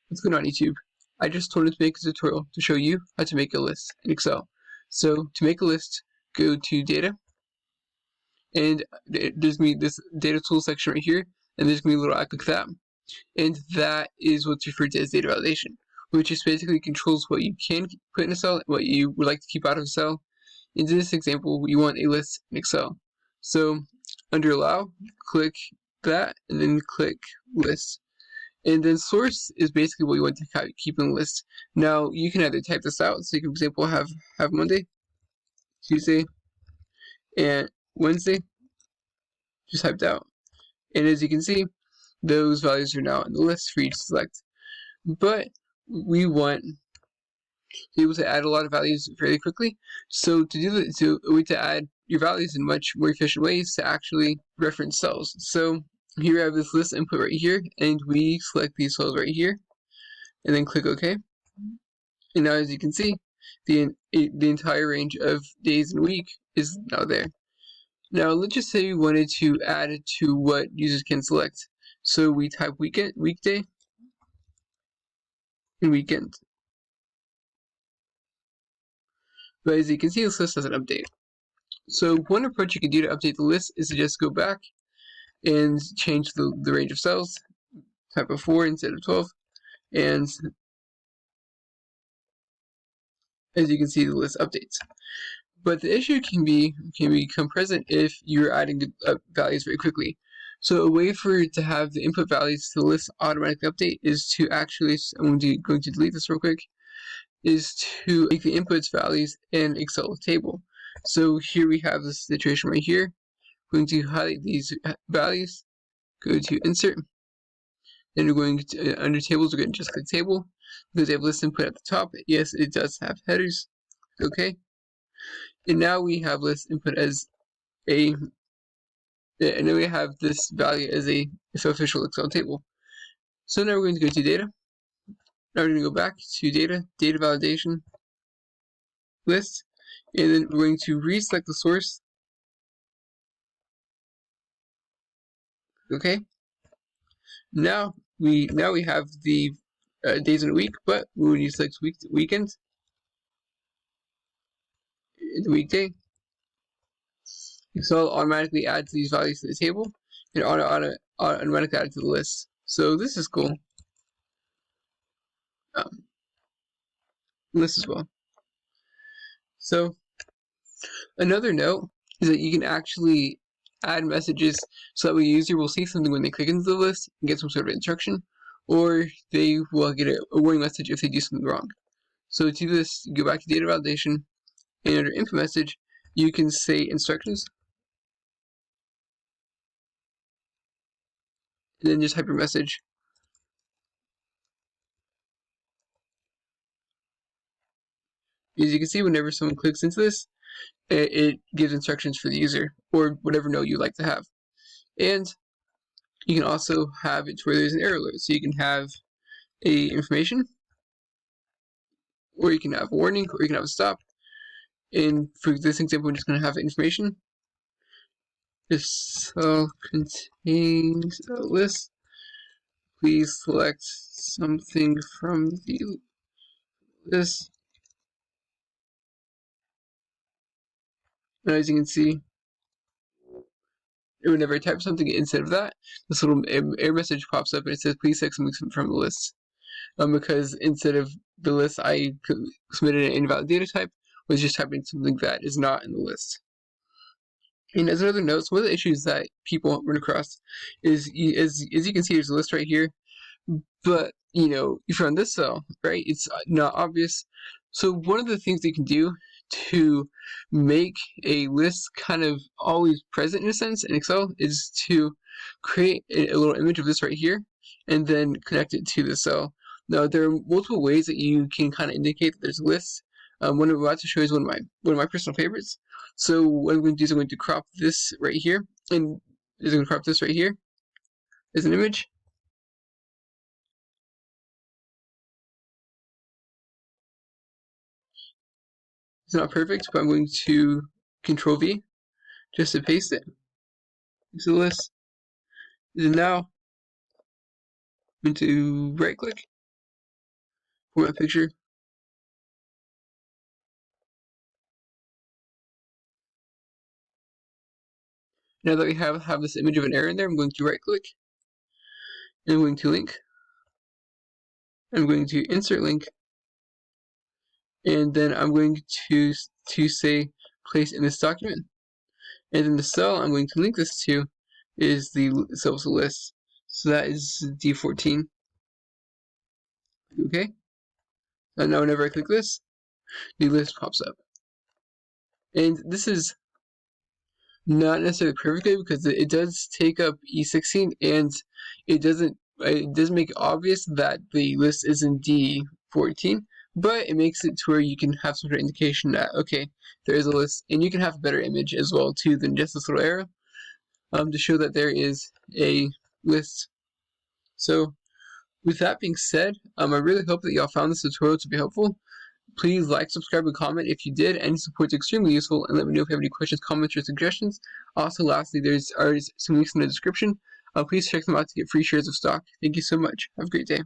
What's going on, YouTube? I just told to make a tutorial to show you how to make a list in Excel. So to make a list, go to Data, and there's going to be this Data Tools section right here, and there's going to be a little icon like that, and that is what's referred to as data validation, which is basically controls what you can put in a cell and what you would like to keep out of a cell. In this example, you want a list in Excel. So under Allow, click that, and then click List. And then source is basically what you want to keep in the list. Now you can either type this out, so you can, for example, have Monday, Tuesday, and Wednesday just typed out. And as you can see, those values are now in the list for you to select. But we want to be able to add a lot of values fairly quickly. So to do that, a way to add your values in much more efficient ways to actually reference cells. So here we have this list input right here, and we select these cells right here, and then click OK. And now, as you can see, the entire range of days and week is now there. Now, let's just say we wanted to add it to what users can select. So we type weekday, and weekend. But as you can see, this list doesn't update. So one approach you can do to update the list is to just go back and change the range of cells, type of 4 instead of 12, and as you can see, the list updates. But the issue can become present if you're adding values very quickly. So a way for it to have the input values to the list automatically update is to actually, I'm going to delete this real quick, is to make the inputs values in Excel table. So here we have this situation right here. We're going to highlight these values, go to Insert, then we're going to, under Tables, we're going to just click Table. Because they have list input at the top, yes, it does have headers. Okay. And now we have list input as and then we have this value as a official Excel table. So now we're going to go to Data. Now we're going to go back to Data, Data Validation, List, and then we're going to reselect the source. Okay. Now we have the days in a week, but when you select weekend, the weekday, Excel automatically adds these values to the table and automatically add to the list. So this is cool. List as well. So another note is that you can actually add messages so that the user will see something when they click into the list and get some sort of instruction, or they will get a warning message if they do something wrong. So to do this, go back to data validation, and under input message, you can say instructions, and then just type your message. As you can see, whenever someone clicks into this, it gives instructions for the user, or whatever note you like to have. And you can also have it to where there's an error alert. So you can have a information, or you can have a warning, or you can have a stop. And for this example, we're just going to have information. This cell contains a list. Please select something from the list. And as you can see, whenever I type something instead of that, this little error message pops up and it says, please select something from the list. Because instead of the list I submitted an invalid data type, was just typing something that is not in the list. And as another note, one of the issues that people run across is, as you can see, there's a list right here, but if you're on this cell, right, it's not obvious. So one of the things you can do to make a list kind of always present in a sense in Excel is to create a little image of this right here and then connect it to the cell. Now there are multiple ways that you can kind of indicate that there's a list. One I'm about to show is one of my personal favorites. So what I'm going to do is I'm going to crop this right here, and I'm going to crop this right here as an image. It's not perfect, but I'm going to Control V just to paste it into the list. And now I'm going to right click for my picture. Now that we have this image of an arrow in there, I'm going to right click, and I'm going to link. I'm going to insert link, and then I'm going to say place in this document. And then the cell I'm going to link this to is the sales list. So that is D14. Okay. And now whenever I click this, the list pops up. And this is not necessarily perfectly because it does take up E16, and it doesn't make it obvious that the list is in D14, but it makes it to where you can have some sort of indication that, okay, there is a list, and you can have a better image as well too than just this little arrow to show that there is a list. So with that being said, I really hope that y'all found this tutorial to be helpful. Please like, subscribe, and comment if you did. Any support is extremely useful, and let me know if you have any questions, comments, or suggestions. Also, lastly, there's some links in the description. Please check them out to get free shares of stock. Thank you so much. Have a great day.